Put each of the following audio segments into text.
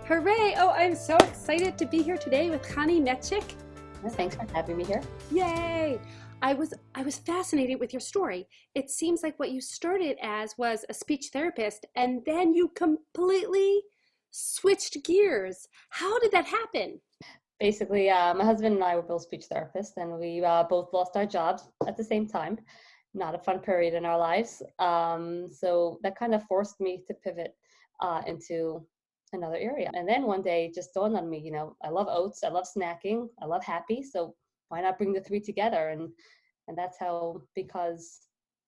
Hooray! Oh, I'm so excited to be here today with Channie Metchik. Thanks for having me here. Yay! I was fascinated with your story. It seems like what you started as was a speech therapist and then you completely switched gears. How did that happen? Basically, my husband and I were both speech therapists, and we both lost our jobs at the same time. Not a fun period in our lives. So that kind of forced me to pivot into another area. And then one day it just dawned on me, I love oats, I love snacking, I love happy. So why not bring the three together? And that's how Because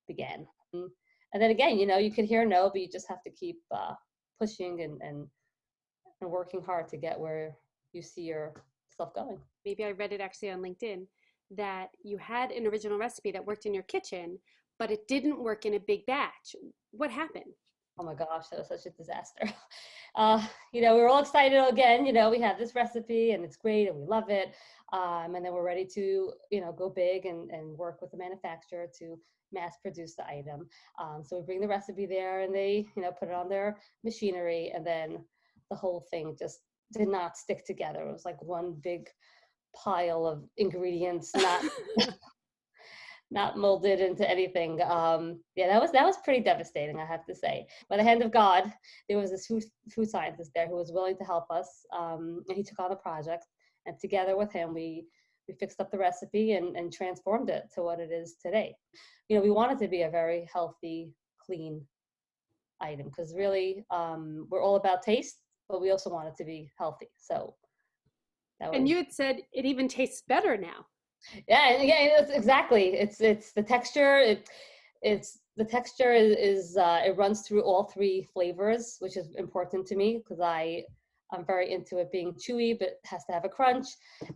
began. And then again, you could hear no, but you just have to keep pushing and working hard to get where you see yourself going. Maybe I read it actually on LinkedIn that you had an original recipe that worked in your kitchen, but it didn't work in a big batch. What happened? Oh my gosh, that was such a disaster. We were all excited again. We have this recipe and it's great and we love it. And then we're ready to, go big and work with the manufacturer to mass produce the item. So we bring the recipe there and they, put it on their machinery, and then the whole thing just did not stick together. It was like one big pile of ingredients, not molded into anything. Yeah, that was pretty devastating, I have to say. By the hand of God, there was this food scientist there who was willing to help us, and he took on the project. And together with him, we fixed up the recipe and transformed it to what it is today. We want it to be a very healthy, clean item because really, we're all about taste, but we also want it to be healthy. So that And was. you had said it even tastes better now. Yeah, it's exactly. It's the texture. It's the texture is it runs through all three flavors, which is important to me because I'm very into it being chewy, but has to have a crunch.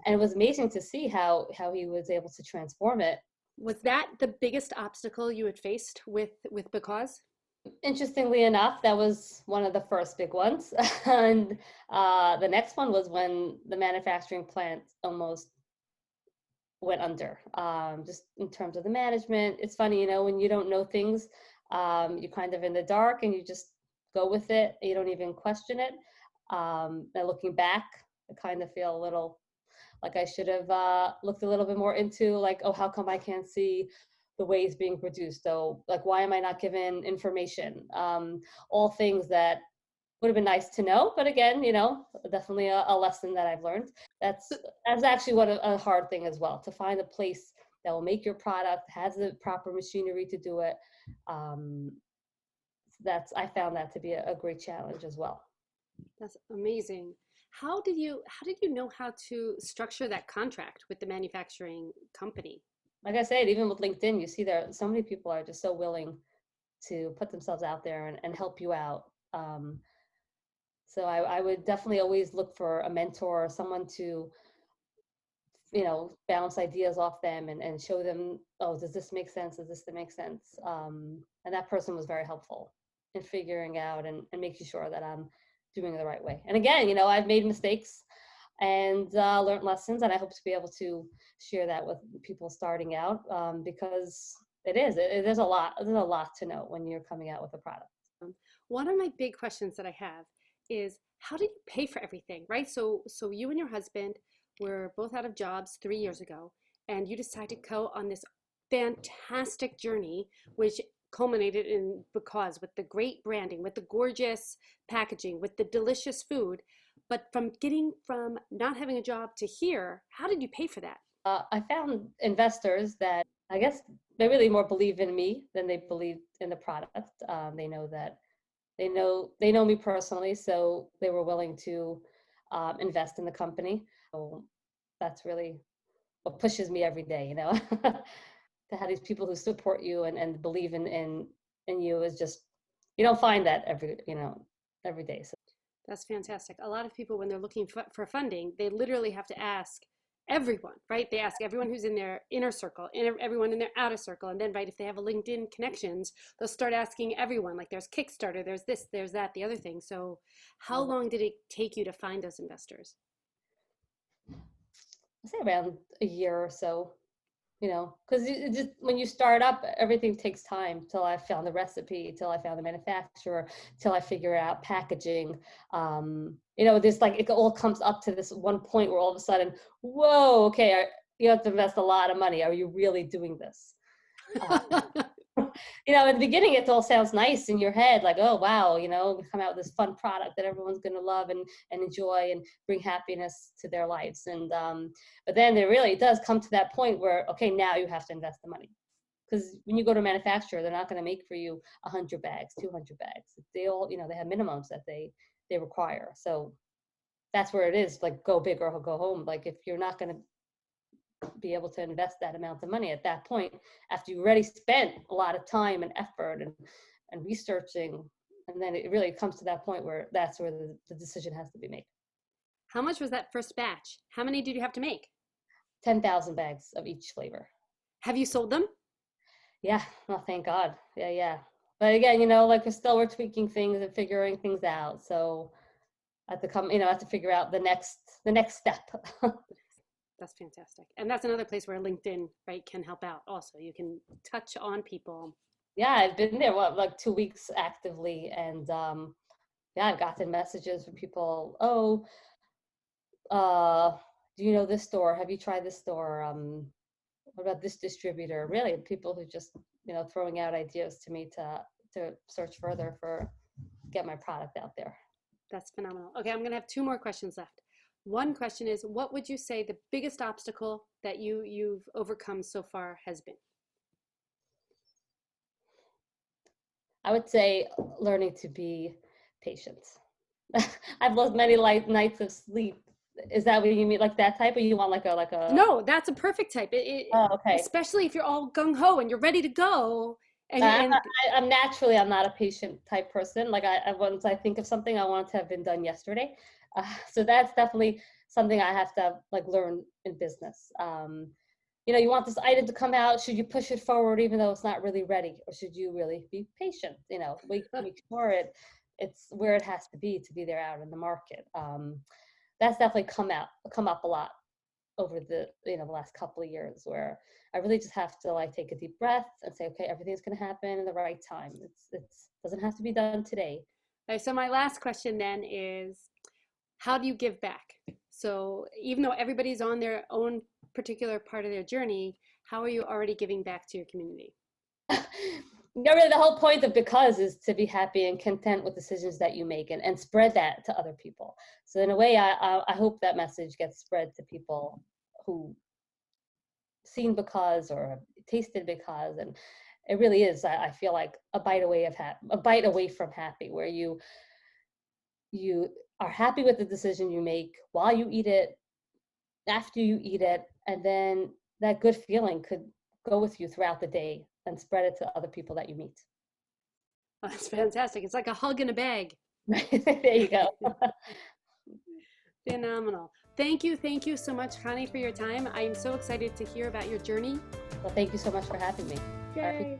And it was amazing to see how he was able to transform it. Was that the biggest obstacle you had faced with Because? Interestingly enough, that was one of the first big ones, and the next one was when the manufacturing plant almost went under, just in terms of the management. It's funny, when you don't know things, you're kind of in the dark and you just go with it. You don't even question it. And looking back, I kind of feel a little like I should have looked a little bit more into like, oh, how come I can't see the way it's being produced? So like, why am I not given information? All things that would have been nice to know, but again, definitely a lesson that I've learned. That's actually what a hard thing as well, to find a place that will make your product, has the proper machinery to do it. um, I found that to be a great challenge as well. That's amazing. How did you know how to structure that contract with the manufacturing company? Like I said, even with LinkedIn, you see there so many people are just so willing to put themselves out there and help you out. So I would definitely always look for a mentor or someone to, bounce ideas off them and show them, oh, does this make sense? Does this make sense? And that person was very helpful in figuring out and making sure that I'm doing it the right way. And again, I've made mistakes and learned lessons, and I hope to be able to share that with people starting out, because there's a lot to know when you're coming out with a product. Um, One of my big questions that I have is how did you pay for everything, right? So you and your husband were both out of jobs 3 years ago, and you decided to go on this fantastic journey, which culminated in Because with the great branding, with the gorgeous packaging, with the delicious food. But from getting from not having a job to here, how did you pay for that? I found investors that I guess they really more believe in me than they believe in the product. They know that they know me personally, so they were willing to invest in the company. So that's really what pushes me every day. To have these people who support you and believe in you is just, you don't find that every day. So That's fantastic. A lot of people, when they're looking for funding, they literally have to ask everyone, right? They ask everyone who's in their inner circle and everyone in their outer circle. And then, right, if they have a LinkedIn connections, they'll start asking everyone, like there's Kickstarter, there's this, there's that, the other thing. So how long did it take you to find those investors? I say around a year or so. because just when you start up, everything takes time till I found the recipe, till I found the manufacturer, till I figure out packaging. There's like, it all comes up to this one point where all of a sudden, whoa, okay, you have to invest a lot of money. Are you really doing this? Uh, in the beginning, it all sounds nice in your head, like, oh, wow, we come out with this fun product that everyone's going to love and enjoy and bring happiness to their lives. But then it does come to that point where, okay, now you have to invest the money. Because when you go to a manufacturer, they're not going to make for you 100 bags, 200 bags. They all, they have minimums that they require. So that's where it is, like, go big or go home. Like, if you're not going to be able to invest that amount of money at that point, after you already spent a lot of time and effort and researching, and then it really comes to that point where that's where the decision has to be made. How much was that first batch? How many did you have to make? 10,000 bags of each flavor. Have you sold them? Yeah, well, thank God. Yeah. But again, like, we're tweaking things and figuring things out. So I have to figure out the next step. That's fantastic. And that's another place where LinkedIn, right, can help out also. You can touch on people. Yeah, I've been there, like 2 weeks actively. And yeah, I've gotten messages from people, oh, do you know this store? Have you tried this store? What about this distributor? Really, people who just, throwing out ideas to me to search further get my product out there. That's phenomenal. Okay, I'm going to have two more questions left. One question is, what would you say the biggest obstacle that you've overcome so far has been? I would say learning to be patient. I've lost many nights of sleep. Is that what you mean, like that type, or you want like a? No, that's a perfect type. Oh, okay. Especially if you're all gung ho and you're ready to go. And I'm naturally, I'm not a patient type person. Like, once I think of something, I want it to have been done yesterday. So that's definitely something I have to like learn in business. You want this item to come out. Should you push it forward even though it's not really ready, or should you really be patient? Make sure it's where it has to be there out in the market. That's definitely come up a lot over the last couple of years, where I really just have to like take a deep breath and say, okay, everything's going to happen in the right time. It doesn't have to be done today. right, so my last question then is, how do you give back? So even though everybody's on their own particular part of their journey, how are you already giving back to your community? Really, the whole point of Because is to be happy and content with decisions that you make, and spread that to other people. So in a way, I hope that message gets spread to people who seen Because or have tasted Because, and it really is, I feel like a bite away from happy, where you are happy with the decision you make while you eat it, after you eat it, and then that good feeling could go with you throughout the day and spread it to other people that you meet. Oh, that's fantastic. It's like a hug in a bag. There you go. Phenomenal. Thank you so much, Connie, for your time. I'm so excited to hear about your journey. Well, thank you so much for having me. Yay.